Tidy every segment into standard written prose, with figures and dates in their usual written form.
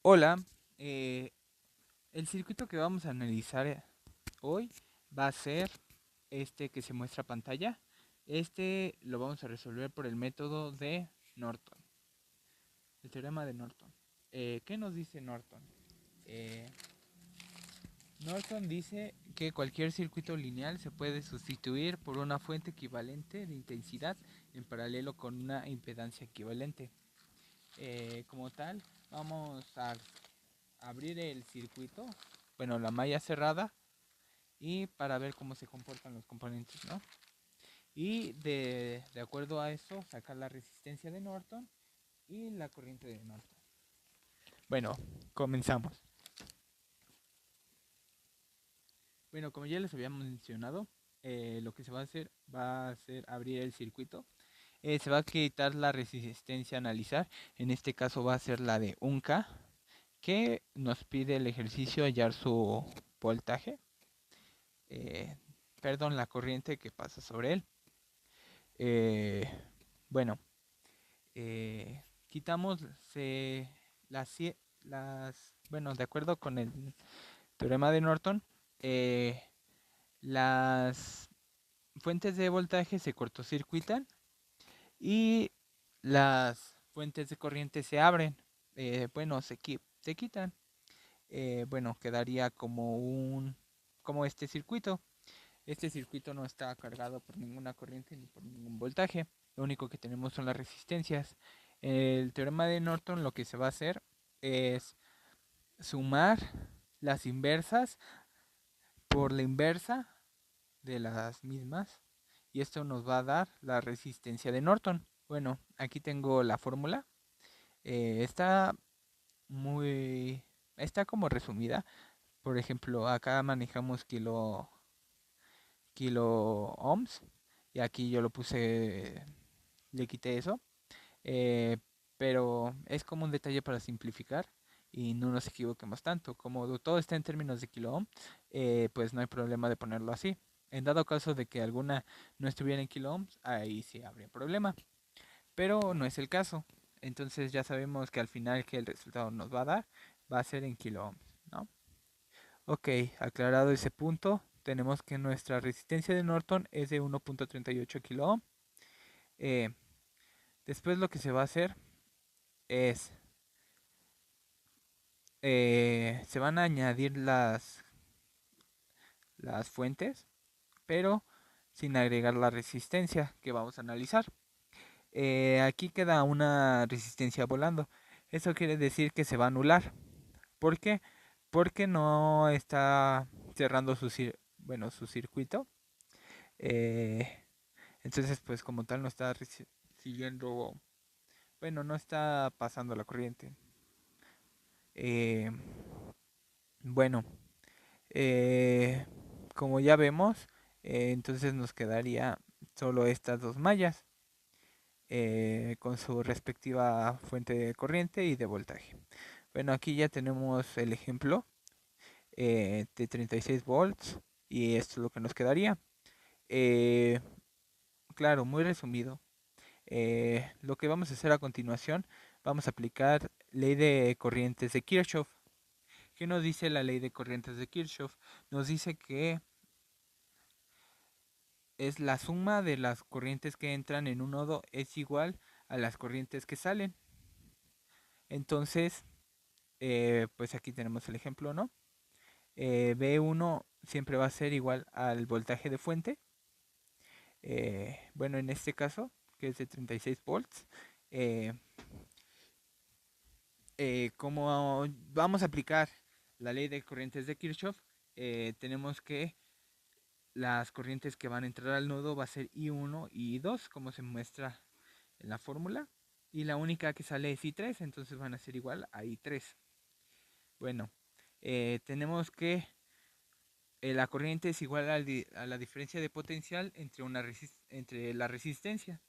Hola, eh, el circuito que vamos a analizar hoy va a ser este que se muestra a pantalla. Este lo vamos a resolver por el método de Norton, el teorema de Norton. ¿Qué nos dice Norton? Eh, Norton dice que cualquier circuito lineal se puede sustituir por una fuente equivalente de intensidad en paralelo con una impedancia equivalente. Como tal, vamos a abrir el circuito, bueno, la malla cerrada, y para ver cómo se comportan los componentes, ¿no? Y de acuerdo a eso, sacar la resistencia de Norton y la corriente de Norton. Bueno, comenzamos. Bueno, como ya les había mencionado, lo que se va a ser abrir el circuito. Se va a quitar la resistencia a analizar. En este caso va a ser la de 1K, que nos pide el ejercicio hallar su voltaje. eh, Perdón, la corriente que pasa sobre él. Eh, bueno, quitamos las, bueno, de acuerdo con el teorema de Norton, eh, las fuentes de voltaje se cortocircuitan y las fuentes de corriente se abren. Bueno, se quitan. Bueno, quedaría como este circuito. Este circuito no está cargado por ninguna corriente ni por ningún voltaje. Lo único que tenemos son las resistencias. El teorema de Norton lo que se va a hacer es sumar las inversas por la inversa de las mismas. Y esto nos va a dar la resistencia de Norton. Bueno, aquí tengo la fórmula. Está muy... Está como resumida. Por ejemplo, acá manejamos kilo ohms. Y aquí yo lo puse, le quité eso. eh, pero es como un detalle para simplificar y no nos equivoquemos tanto. Como todo está en términos de kilo ohm, pues no hay problema de ponerlo así. En dado caso de que alguna no estuviera en kilo ohms, ahí sí habría problema. Pero no es el caso. Entonces ya sabemos que al final que el resultado nos va a dar va a ser en kilo ohms, ¿no? Ok, aclarado ese punto, tenemos que nuestra resistencia de Norton es de 1.38 kilo ohm. Eh, Después lo que se va a hacer es, se van a añadir las fuentes, pero sin agregar la resistencia que vamos a analizar. Aquí queda una resistencia volando. Eso quiere decir que se va a anular. ¿Por qué? Porque no está cerrando bueno, su circuito. Eh, entonces, pues como tal no está siguiendo, bueno, no está pasando la corriente. Eh, bueno, eh, como ya vemos, entonces nos quedaría solo estas dos mallas con su respectiva fuente de corriente y de voltaje. Bueno, aquí ya tenemos el ejemplo de 36 volts y esto es lo que nos quedaría. Eh, claro, muy resumido. Lo que vamos a hacer a continuación, vamos a aplicar ley de corrientes de Kirchhoff. ¿Qué nos dice la ley de corrientes de Kirchhoff? Nos dice que es la suma de las corrientes que entran en un nodo es igual a las corrientes que salen. Entonces, pues aquí tenemos el ejemplo, ¿no? B1 siempre va a ser igual al voltaje de fuente. Bueno, en este caso, que es de 36 volts, eh, como vamos a aplicar la ley de corrientes de Kirchhoff, tenemos que las corrientes que van a entrar al nodo va a ser I1 y I2, como se muestra en la fórmula. Y la única que sale es I3, entonces van a ser igual a I3. Bueno, tenemos que la corriente es igual a la diferencia de potencial entre la resistencia.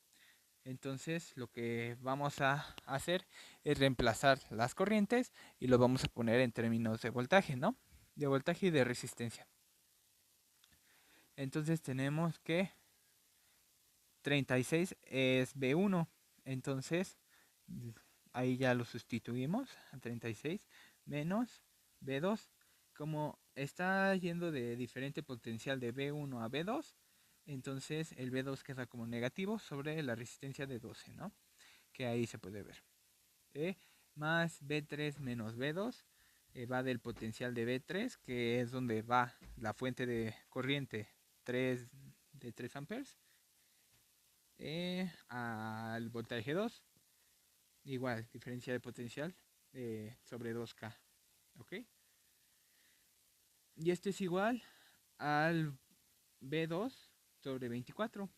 Entonces lo que vamos a hacer es reemplazar las corrientes y lo vamos a poner en términos de voltaje, ¿no? De voltaje y de resistencia. Entonces tenemos que 36 es B1. Entonces ahí ya lo sustituimos a 36 menos B2. Como está yendo de diferente potencial de B1 a B2, entonces el B2 queda como negativo sobre la resistencia de 12, ¿no? Que ahí se puede ver. Más B3 menos B2 va del potencial de B3, que es donde va la fuente de corriente 3 de 3 amperes, al voltaje 2, igual, diferencia de potencial sobre 2K. ¿Ok? Y esto es igual al B2 sobre 24.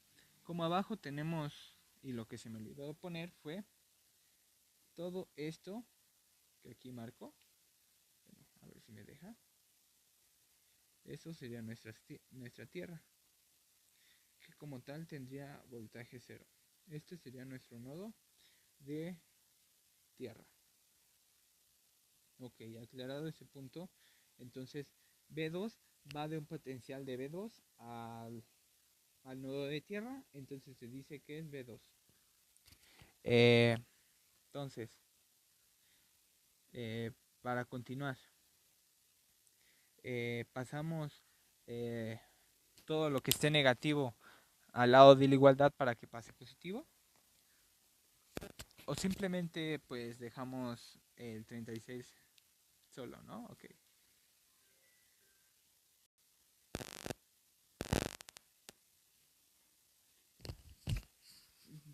Como abajo tenemos, y lo que se me olvidó poner fue todo esto que aquí marco. Bueno, a ver si me deja. Eso sería nuestra Tierra, que como tal tendría voltaje 0. Este sería nuestro nodo de Tierra. Ok, aclarado ese punto, entonces B2 va de un potencial de B2 al nodo de Tierra, entonces se dice que es B2. Entonces, para continuar, pasamos todo lo que esté negativo al lado de la igualdad para que pase positivo. O simplemente pues dejamos el 36 solo, ¿no? Ok.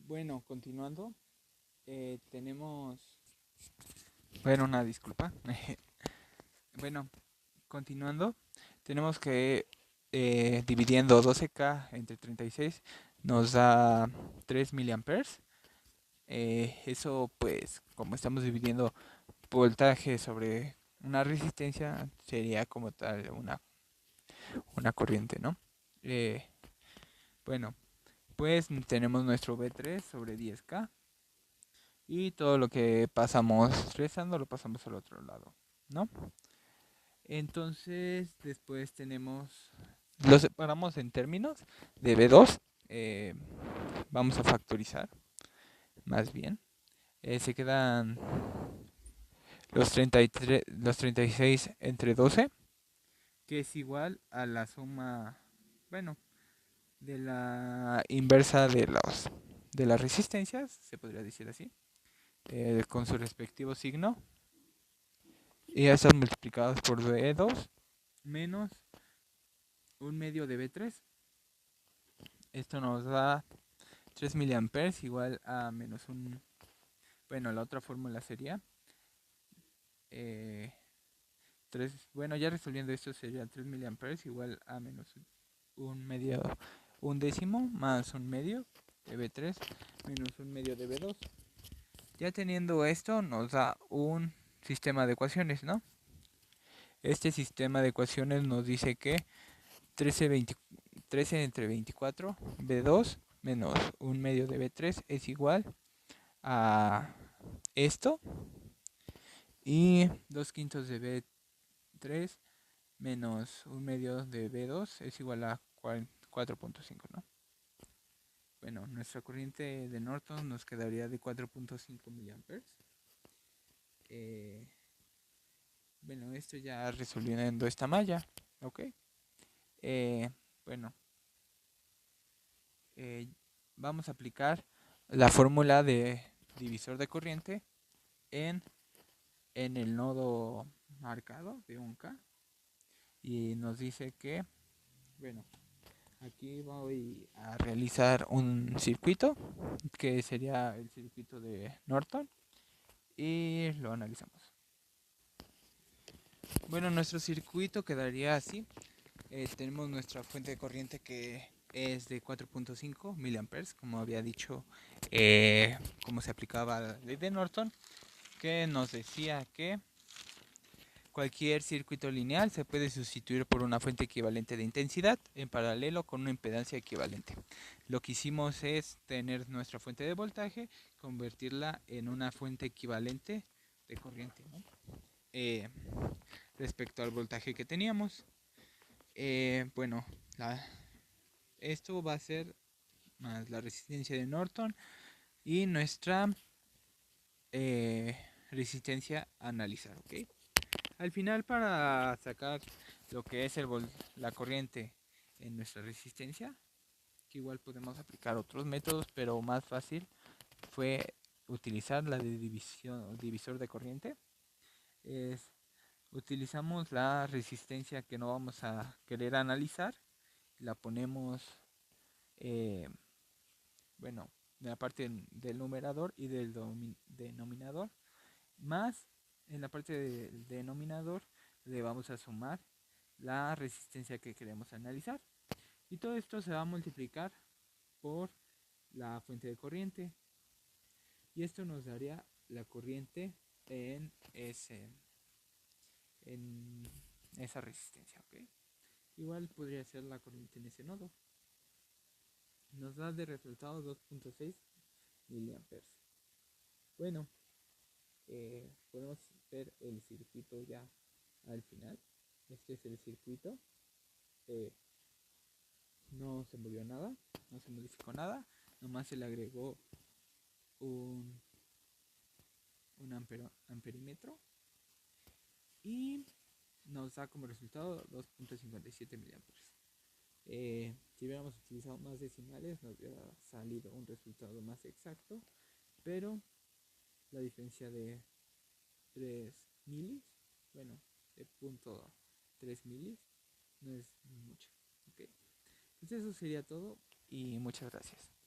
Bueno, continuando, tenemos... Bueno, una disculpa. Bueno, continuando, tenemos que dividiendo 12K entre 36 nos da 3 miliamperes. Eso pues, como estamos dividiendo voltaje sobre una resistencia, sería como tal una corriente, ¿no? Eh, bueno, pues tenemos nuestro B3 sobre 10K y todo lo que pasamos rezando lo pasamos al otro lado, ¿no? Entonces, después tenemos, lo separamos en términos de B2, vamos a factorizar, más bien. Se quedan los 36 entre 12, que es igual a la suma, bueno, de la inversa de las resistencias, se podría decir así, con su respectivo signo. Y estas multiplicadas por B2 menos un medio de B3. Esto nos da 3 miliamperes igual a menos un... Bueno, la otra fórmula sería... 3, bueno, ya resolviendo esto sería 3 miliamperes igual a menos un medio, un décimo más un medio de B3 menos un medio de B2. Ya teniendo esto nos da un sistema de ecuaciones, ¿no? Este sistema de ecuaciones nos dice que 13 entre 24 B2 menos un medio de B3 es igual a esto, y 2 quintos de B3 menos un medio de B2 es igual a 4.5, ¿no? Bueno, nuestra corriente de Norton nos quedaría de 4.5 miliamperes. Bueno, esto ya resolviendo esta malla, ¿ok? Eh, bueno, eh, vamos a aplicar la fórmula de divisor de corriente en, en el nodo marcado de 1K, y nos dice que, bueno, aquí voy a realizar un circuito que sería el circuito de Norton y lo analizamos. Bueno, nuestro circuito quedaría así. Tenemos nuestra fuente de corriente que es de 4.5 miliamperes, como había dicho, como se aplicaba la ley de Norton, que nos decía que cualquier circuito lineal se puede sustituir por una fuente equivalente de intensidad en paralelo con una impedancia equivalente. Lo que hicimos es tener nuestra fuente de voltaje, convertirla en una fuente equivalente de corriente, ¿no? Respecto al voltaje que teníamos. Bueno, esto va a ser más la resistencia de Norton y nuestra resistencia a analizar, ¿ok? Al final, para sacar lo que es la corriente en nuestra resistencia, que igual podemos aplicar otros métodos, pero más fácil fue utilizar la de divisor de corriente. Utilizamos la resistencia que no vamos a querer analizar, la ponemos, eh, bueno, en la parte del numerador y del denominador, más en la parte del denominador le vamos a sumar la resistencia que queremos analizar, y todo esto se va a multiplicar por la fuente de corriente, y esto nos daría la corriente en en esa resistencia, ¿ok? Igual podría ser la corriente en ese nodo. Nos da de resultado 2.6 miliamperes. Bueno, podemos ver el circuito ya al final. Este es el circuito. Eh, no se movió nada, no se modificó nada. Nomás se le agregó un, un amperímetro y nos da como resultado 2.57 miliamperes. Si hubiéramos utilizado más decimales nos hubiera salido un resultado más exacto, pero la diferencia de 3 milis, bueno, de punto 3 milis no es mucho, ¿ok? Entonces eso sería todo y muchas gracias.